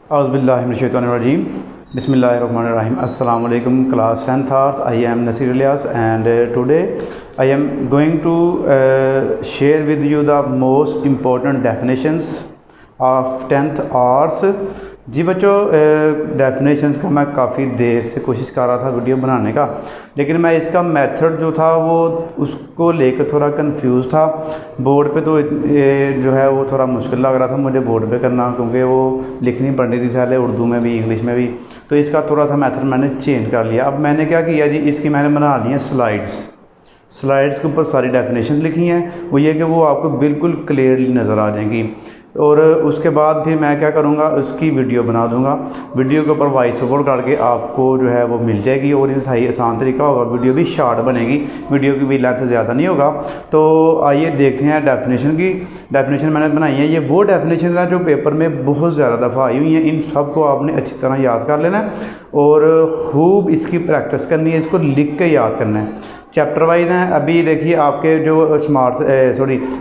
Auzubillahiminash-shaytanir-rajeem. Bismillahirrahmanirrahim. Assalamu alaikum class 10th Arts. I am Nasir Ilyas and today I am going to share with you the most important definitions of 10th Arts. जी बच्चों, definitions का मैं काफ़ी देर से कोशिश कर रहा था video बनाने का, लेकिन मैं इसका मेथड जो था वो उसको लेकर थोड़ा कंफ्यूज था। बोर्ड पे तो जो है वो थोड़ा मुश्किल लग रहा था मुझे बोर्ड पे करना, क्योंकि वो लिखनी पड़नी थी पहले उर्दू में भी इंग्लिश में भी। तो इसका थोड़ा सा मेथड मैंने चेंज कर लिया। अब मैंने क्या किया जी, इसकी मैंने बना ली है स्लाइड्स के ऊपर सारी डेफिनेशन लिखी हैं। वो ये कि वो आपको बिल्कुल क्लियरली नज़र आ जाएंगी। और उसके बाद फिर मैं क्या करूँगा, उसकी वीडियो बना दूँगा। वीडियो के ऊपर वॉइस ओवर करके आपको जो है वो मिल जाएगी और ये सही आसान तरीका होगा। वीडियो भी शॉर्ट बनेगी, वीडियो की भी लेंथ ज़्यादा नहीं होगा। तो आइए देखते हैं डेफिनेशन मैंने बनाई है। ये वो डेफिनेशन है जो पेपर में बहुत ज़्यादा दफ़ा आई हुई हैं। इन सब को आपने अच्छी तरह याद कर लेना है और खूब इसकी प्रैक्टिस करनी है, इसको लिख के याद करना है। चैप्टर वाइज हैं। अभी देखिए आपके जो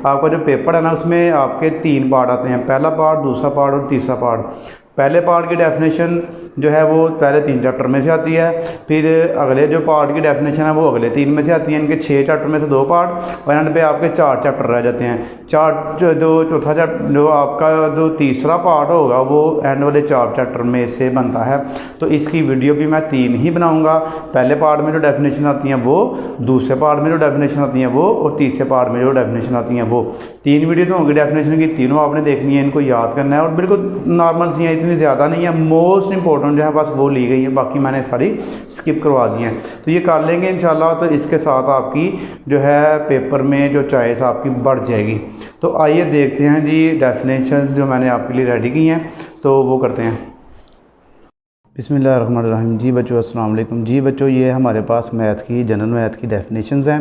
आपका जो पेपर है ना, उसमें आपके 3 पार्ट आते हैं, पहला पार्ट, दूसरा पार्ट और तीसरा पार्ट। पहले पार्ट की डेफिनेशन जो है वो पहले 3 चैप्टर में से आती है, फिर अगले जो पार्ट की डेफिनेशन है वो अगले 3 में से आती है। इनके 6 चैप्टर में से 2 पार्ट और एंड पे आपके 4 चैप्टर रह जाते हैं। चौथा चैप्टर जो आपका जो तीसरा पार्ट होगा वो एंड वाले 4 चैप्टर में से बनता है। तो इसकी वीडियो भी मैं 3 ही बनाऊँगा। पहले पार्ट में जो डेफिनेशन आती हैं वो, दूसरे पार्ट में जो डेफिनेशन आती हैं वो, और तीसरे पार्ट में जो डेफिनेशन आती हैं वो। 3 वीडियो तो होंगी डेफिनेशन की, तीनों आपने देखनी है, इनको याद करना है और बिल्कुल नॉर्मल सी हैं, इतनी ज़्यादा नहीं है। मोस्ट इंपॉर्टेंट जो है बस वो ली गई है, बाकी मैंने सारी स्किप करवा दी हैं। तो ये कर लेंगे इंशाल्लाह। तो इसके साथ आपकी जो है पेपर में जो चॉइस आपकी बढ़ जाएगी। तो आइए देखते हैं जी डेफिनेशन जो मैंने आपके लिए रेडी की हैं, तो वो करते हैं। बिस्मिल्लाहिर्रहमानिर्रहीम। जी बच्चों अस्सलाम वालेकुम। जी बच्चों, ये हमारे पास जनरल मैथ की डेफिनेशंस हैं।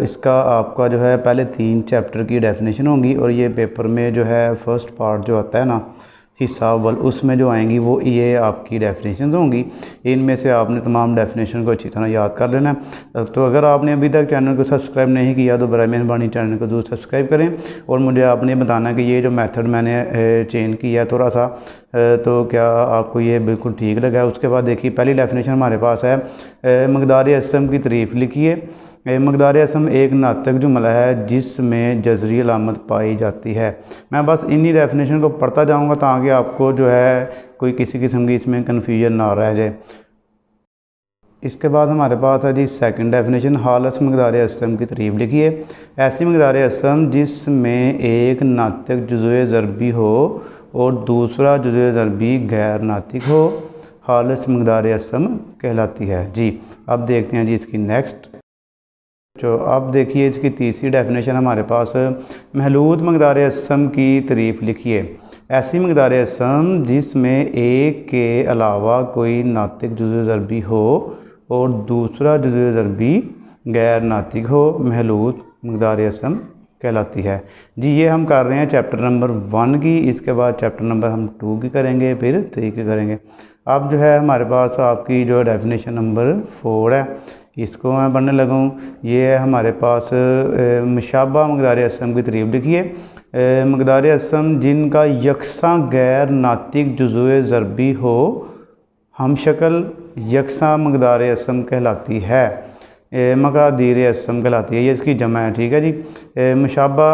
इसका आपका जो है पहले 3 चैप्टर की डेफिनेशन होंगी और ये पेपर में जो है फर्स्ट पार्ट जो आता है ना, हिस्सा अव्वल, उसमें जो आएंगी वो ये आपकी डेफिनेशन होंगी। इनमें से आपने तमाम डेफिनेशन को अच्छी तरह याद कर लेना है। तो अगर आपने अभी तक चैनल को सब्सक्राइब नहीं किया तो बराए मेहरबानी चैनल को ज़रूर सब्सक्राइब करें। और मुझे आपने बताना कि ये जो मेथड मैंने चेंज किया है थोड़ा सा, तो क्या आपको ये बिल्कुल ठीक लगा है। उसके बाद देखिए पहली डेफिनेशन हमारे पास है, मकदार असम की तारीफ़ लिखिए। मकदार असम एक नातक जुमला है जिसमें जज़री अलामत पाई जाती है। मैं बस इन्हीं डेफिनेशन को पढ़ता जाऊंगा ताकि आपको जो है कोई किसी किस्म की इसमें कन्फ्यूजन ना रह जाए। इसके बाद हमारे पास है जी सेकंड डेफिनेशन, हालस मकदार असम की तारीफ़ लिखिए। ऐसी मकदार असम जिसमें एक नातक जुज़्वे ज़रबी हो और दूसरा जुज़्वे ज़रबी गैर नातिक हो, हालस मकदार असम कहलाती है। जी अब देखते हैं जी इसकी नेक्स्ट। तो अब देखिए इसकी तीसरी डेफिनेशन हमारे पास, महलूद मकदार असम की तारीफ़ लिखिए। ऐसी मकदार असम जिसमें एक के अलावा कोई नातिक जुज़्वे ज़रबी हो और दूसरा जुज़्वे ज़रबी गैर नातिक हो, महलूद मकदार असम कहलाती है। जी ये हम कर रहे हैं चैप्टर नंबर 1 की। इसके बाद चैप्टर नंबर हम 2 की करेंगे, फिर 3 की करेंगे। अब जो है हमारे पास आपकी जो डेफिनेशन नंबर 4 है, इसको मैं पढ़ने लगा हूँ। ये है हमारे पास, मुशाबा मकदार असम की तारीफ़ लिखिए। मकदार असम जिनका यकसा गैर नातिक जुज़्वे ज़रबी हो, हम शक्ल यकसा मकदार असम कहलाती है, मकादीर असम कहलाती है। ये इसकी जमा है, ठीक है जी। मुशाबा,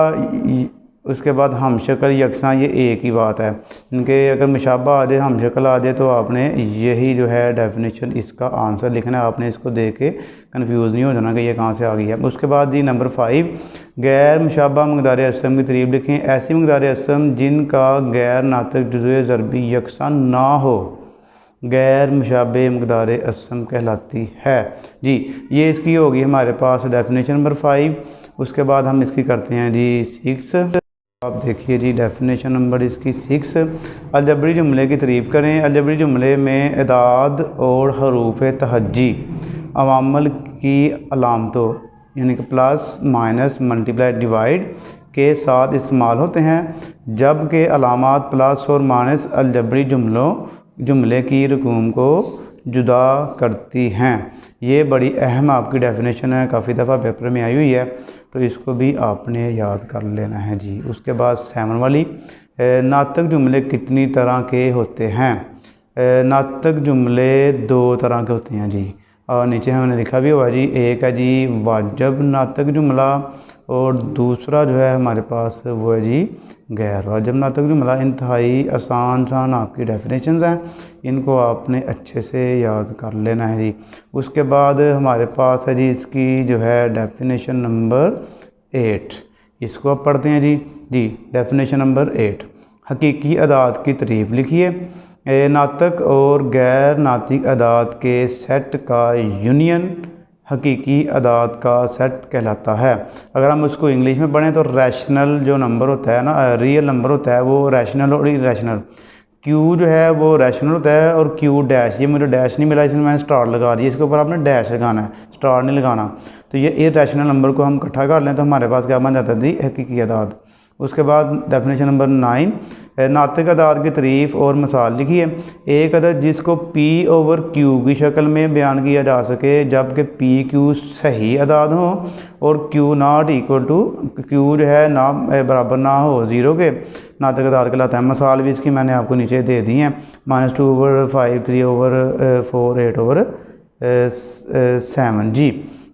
उसके बाद हम शक्ल यकसा, ये एक ही बात है। इनके अगर मुशाबा आ जाए, हम शक्ल आ जाए, तो आपने यही जो है डेफिनेशन इसका आंसर लिखना है। आपने इसको देख के कन्फ्यूज़ नहीं हो जाना कि ये कहाँ से आ गई है। उसके बाद जी नंबर 5, गैर मुशाबा मकदार असम की तारीफ़ लिखें। ऐसी मकदार असम जिनका गैर नातिक जुज़्वे ज़रबी यकसा ना हो, गैर मुशाबे मकदार असम कहलाती है। जी ये इसकी होगी हमारे पास डेफिनेशन नंबर 5। उसके बाद हम इसकी करते हैं जी 6। आप देखिए जी डेफिनेशन नंबर इसकी 6, अलजबरी जुमले की तारीफ़ करें। अलजबरी जुमले में इदाद और हरूफ तहज्जी अवामल की अलामतों यानी कि प्लस माइनस मल्टीप्लाई डिवाइड के साथ इस्तेमाल होते हैं, जबकि अलामात प्लस और माइनस अलजबरी जुमले की रकूम को जुदा करती हैं। ये बड़ी अहम आपकी डेफिनेशन है, काफ़ी दफ़ा पेपर में आई हुई है, तो इसको भी आपने याद कर लेना है जी। उसके बाद 7 वाली, नातक जुमले कितनी तरह के होते हैं? नातक जुमले दो तरह के होते हैं जी। और नीचे हमने लिखा भी हुआ जी, एक है जी वाजब नातक जुमला और दूसरा जो है हमारे पास वो है जी गैर वाजब नातक जुमला। इंतहाई आसान आपकी डेफिनेशंस हैं, इनको आपने अच्छे से याद कर लेना है जी। उसके बाद हमारे पास है जी इसकी जो है डेफिनेशन नंबर 8, इसको आप पढ़ते हैं जी। डेफिनेशन नंबर 8, हकीकी अदाद की तारीफ़ लिखिए। नातक और गैर नातिक अदाद के सेट का यूनियन हकीकी अदाद का सेट कहलाता है। अगर हम उसको इंग्लिश में पढ़ें तो रैशनल जो नंबर होता है ना, रियल नंबर होता है, वो रैशनल और इरेशनल। क्यू जो है वो रैशनल होता है और क्यू डैश, ये मुझे डैश नहीं मिला इसलिए मैंने स्टार लगा दिया, इसके ऊपर आपने डैश लगाना है, स्टार नहीं लगाना। तो ये इरेशनल नंबर को हम इकट्ठा कर लें तो हमारे पास क्या बन जाता है जी हकीकी अदाद। उसके बाद डेफिनेशन नंबर 9, नातिक अदाद की तारीफ़ और मिसाल लिखिए। एक अदद जिसको P ओवर Q की शक्ल में बयान किया जा सके जबकि P Q सही अदाद हो और Q not equal to Q जो है ना बराबर ना हो 0 के, नातिक अदाद कहलाता है। मिसाल भी इसकी मैंने आपको नीचे दे दी हैं, -2/5, 3/4, 8/7 जी।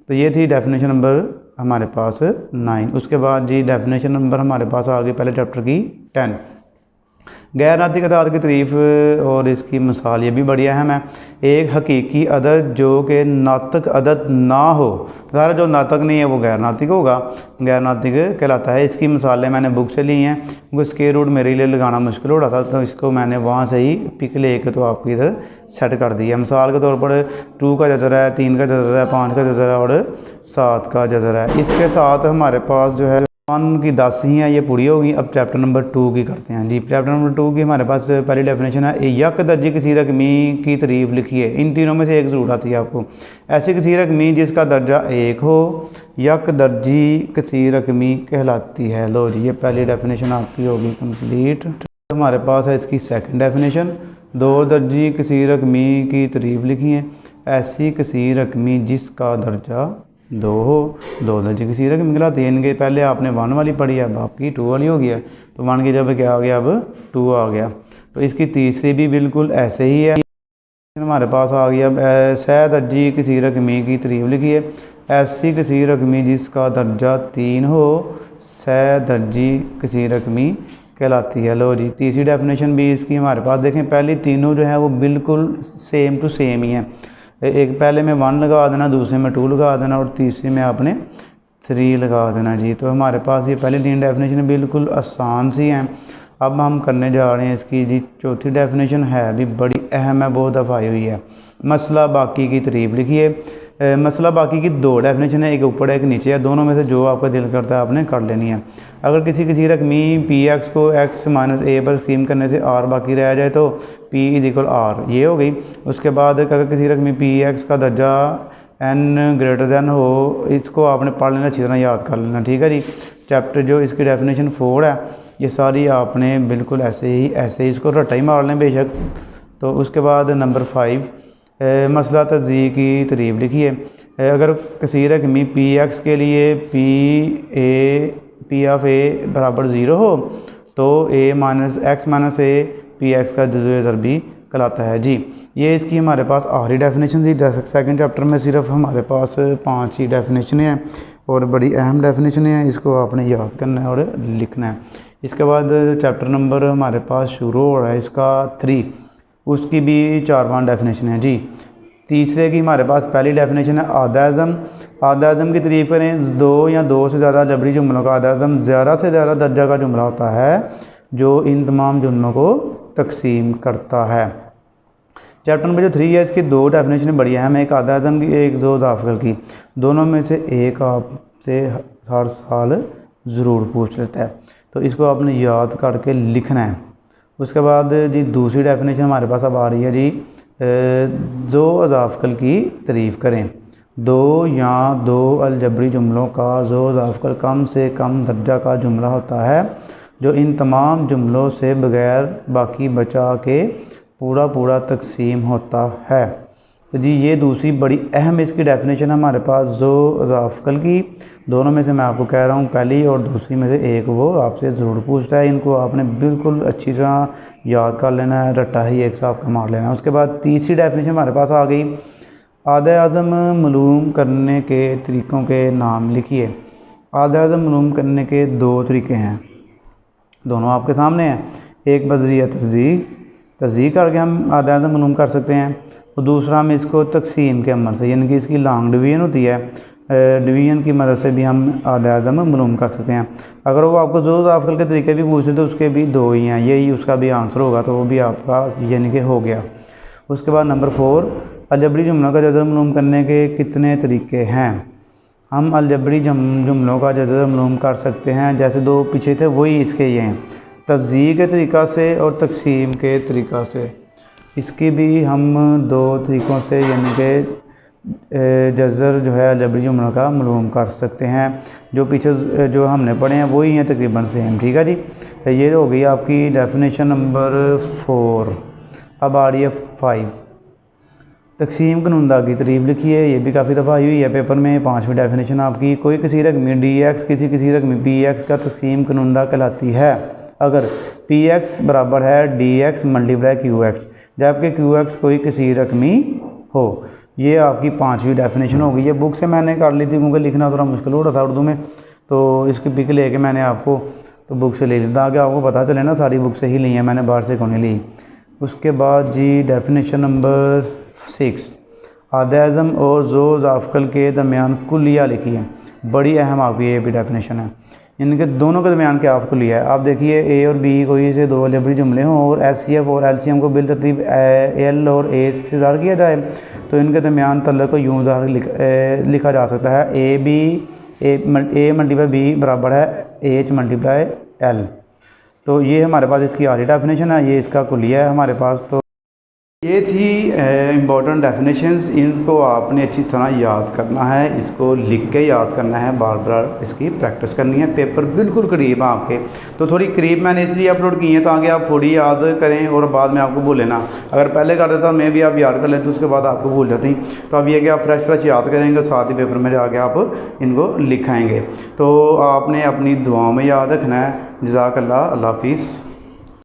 तो ये थी डेफिनेशन नंबर हमारे पास 9। उसके बाद जी डेफिनेशन नंबर हमारे पास आ गई पहले चैप्टर की 10, गैर नातिक अदाद की तारीफ़ और इसकी मिसाल ये भी बड़ी अहम है। एक हकीकी अदद जो कि नातक अदद ना हो, सारा जो नातक नहीं है वो गैर नातिक होगा, गैर नातिक कहलाता है। इसकी मिसालें मैंने बुक से ली हैं क्योंकि स्क्वायर रूट मेरे लिए लगाना मुश्किल हो रहा था, तो इसको मैंने वहाँ से ही पिक लेके तो आपको इधर सेट कर दिया। मिसाल के तौर पर 2 का जज़र है, 3 का जज़र है, 5 का जज़र है और 7 का जज़र है। इसके साथ हमारे पास जो है 1 की 10 ही हैं, ये पूरी होगी। अब चैप्टर नंबर 2 की करते हैं जी। चैप्टर नंबर 2 की हमारे पास पहली डेफिनेशन है, यक दर्जी किसी रकमी की तारीफ़ लिखिए। इन तीनों में से एक ज़रूर आती है आपको। ऐसी किसी रकमी जिसका दर्जा 1 हो यक दर्जी किसी रकमी कहलाती है। लो जी, ये पहली डेफिनेशन आपकी होगी कंप्लीट। हमारे पास है इसकी सेकंड डेफिनेशन, 2 दर्जी किसी रकमी की तारीफ़ लिखिए। ऐसी किसी रकमी जिसका दर्जा 2 हो, 2 दर्जे किसी रकम कहलाती है। इनके पहले आपने 1 वाली पढ़ी है, अब आपकी 2 वाली हो गया, तो 1 की जब क्या आ गया अब 2 आ गया। तो इसकी तीसरी भी बिल्कुल ऐसे ही है। हमारे पास आ गया सह दर्जी किसी रकमी की तारीफ़ लिखिए। ऐसी किसी रकमी जिसका दर्जा 3 हो सह दर्जी किसी रकमी कहलाती है। लो जी, तीसरी डेफिनेशन भी इसकी हमारे पास देखें, पहली तीनों जो है वो बिल्कुल सेम टू सेम ही हैं। एक पहले में 1 लगा देना, दूसरे में 2 लगा देना और तीसरे में आपने 3 लगा देना जी। तो हमारे पास ये पहली 3 डेफिनेशन बिल्कुल आसान सी हैं। अब हम करने जा रहे हैं इसकी जी चौथी डेफिनेशन, है भी बड़ी अहम है, बहुत दफ़ा आई हुई है। मसला बाकी की तारीफ़ लिखिए। मसला बाकी की 2 डेफिनेशन है, एक ऊपर है एक नीचे है, दोनों में से जो आपका दिल करता है आपने कर लेनी है। अगर किसी रकमी Px को x - a पर स्कीम करने से r बाकी रह जाए तो P = r, ये हो गई। उसके बाद अगर किसी रकमी Px का दर्जा n हो, इसको आपने पढ़ लेना, अच्छी तरह याद कर लेना, ठीक है जी। चैप्टर जो इसकी डेफिनेशन 4 है, ये सारी आपने बिल्कुल ऐसे ही इसको रट्टा ही मार लें बेशक। तो उसके बाद नंबर 5, मसला तज़यीक़ की तारीफ़ लिखिए। अगर किसी रकमी Px के लिए P बराबर 0 हो तो x - a Px का जुज़्व ज़रबी कहलाता है जी। ये इसकी हमारे पास आखिरी डेफिनेशन थी। सेकंड चैप्टर में सिर्फ हमारे पास 5 ही डेफिनेशन हैं और बड़ी अहम डेफिनेशन है, इसको आपने याद करना है और लिखना है। इसके बाद चैप्टर नंबर हमारे पास शुरू हो रहा है इसका 3, उसकी भी 4-5 डेफिनेशन है जी। तीसरे की हमारे पास पहली डेफिनेशन है आदाज़म। आदाज़म की तारीफ़ करें, 2 या 2 से ज़्यादा जबरी जुमलों का आदाज़म ज़्यादा से ज़्यादा दर्जा का जुमला होता है जो इन तमाम जुमलों को तकसीम करता है। चैप्टर नंबर जो 3 है, इसकी 2 डेफिनेशन बड़ी अहम है, एक आदाज़म की, एक ज़ो दाखिल की। दोनों में से एक आपसे हर साल ज़रूर पूछ लेता है, तो इसको आपने याद करके लिखना है। उसके बाद जी दूसरी डेफिनेशन हमारे पास अब आ रही है जी, ज़ो अज़ाफ़कल की तारीफ़ करें। 2 या 2 अलजबरी जुमलों का ज़ो अज़ाफ़कल कम से कम दर्जा का जुमला होता है जो इन तमाम जुमलों से बग़ैर बाकी बचा के पूरा तकसीम होता है। तो जी ये दूसरी बड़ी अहम इसकी डेफिनेशन है हमारे पास जो ज़ाफ़कल की। दोनों में से मैं आपको कह रहा हूँ, पहली और दूसरी में से एक वो आपसे ज़रूर पूछता है। इनको आपने बिल्कुल अच्छी तरह याद कर लेना है, रट्टा ही एक साथ का मार लेना है। उसके बाद तीसरी डेफिनेशन हमारे पास आ गई, आद-ए-आज़म मालूम करने के तरीक़ों के नाम लिखिए। आद-ए-आज़म मालूम करने के दो तरीक़े हैं, दोनों आपके सामने हैं। एक बज़रिया तस्दीक करके हम आद-ए-आज़म मालूम कर सकते हैं, और दूसरा हम इसको तकसीम के अमल से, यानी कि इसकी लॉन्ग डिवीज़न होती है, डिवीज़न की मदद से भी हम आद-ए-आज़म मालूम कर सकते हैं। अगर वो आपको ज़ो ज़ाफ़कल के तरीके भी पूछे तो उसके भी दो ही हैं, यही उसका भी आंसर होगा, तो वो भी आपका यानी कि हो गया। उसके बाद नंबर 4, अलजबरी जुमलों का जज़र मालूम करने के कितने तरीके हैं। हम अलजबरी जुमलों का जज़र मालूम कर सकते हैं, जैसे दो पीछे थे वही इसके ये हैं, तस्दीक के तरीक़ा से और तकसीम के तरीक़ा से। इसकी भी हम दो तरीक़ों से यानी कि जज़र जो है अलजबरी जुमलों का मालूम कर सकते हैं। जो पीछे जो हमने पढ़े हैं वही हैं तकरीबन सेम, ठीक है जी। ये हो गई आपकी डेफिनेशन नंबर 4। अब आ रही है 5, तकसीम कानूनदा की तारीफ़ लिखिए। ये भी काफ़ी दफ़ा आई हुई है पेपर में। 5वीं डेफिनेशन आपकी, कोई किसी रकमी dx किसी रकमी px का तकसीम कानूनदा कहलाती है अगर px बराबर है dx मल्टीप्लाई qx, जबकि qx कोई किसी रकमी हो। ये आपकी 5वीं डेफिनेशन हो गई है। बुक से मैंने कर ली थी क्योंकि लिखना थोड़ा मुश्किल हो रहा था उर्दू में, तो इसकी पिक लेके मैंने आपको तो बुक से ले ली, ताकि आपको पता चले ना सारी बुक से ही ली है मैंने, बाहर से कौन ली। उसके बाद जी डेफिनेशन नंबर 6, आद-ए-आज़म और ज़ो ज़ाफ़कल के दरमियान कुलिया लिखिए। बड़ी अहम आपकी ये भी डेफिनेशन है, इनके दोनों के दरमियान क्या आपको लिया है। आप देखिए ए और बी कोई से दो अलजबरी जुमले हों और एचसीएफ और एलसीएम को बिल तरतीब एल और ए से ज़ाहिर किया जाए, तो इनके दरमियान तल्लुक़ को यूँ लिखा जा सकता है, ए मल्टीप्लाई बी बराबर है एच मल्टीप्लाई एल। तो ये हमारे पास इसकी आरी डेफिनेशन है, ये इसका कुलिया है हमारे पास। तो ये थी इम्पॉर्टेंट डेफिनेशंस। इनको आपने अच्छी तरह याद करना है, इसको लिख के याद करना है, बार बार इसकी प्रैक्टिस करनी है। पेपर बिल्कुल करीब है आपके, तो थोड़ी करीब मैंने इसलिए अपलोड की है ताकि आप थोड़ी याद करें और बाद में आपको भूलें ना। अगर पहले कर देता मैं भी आप याद कर लेते उसके बाद आपको भूल जाती। तो अब ये कि आप फ्रेश याद करेंगे, साथ ही पेपर में जाके आप इनको लिखाएँगे। तो आपने अपनी दुआओं में याद रखना है। जज़ाकल्लाह, अल्लाह हाफ़िज़।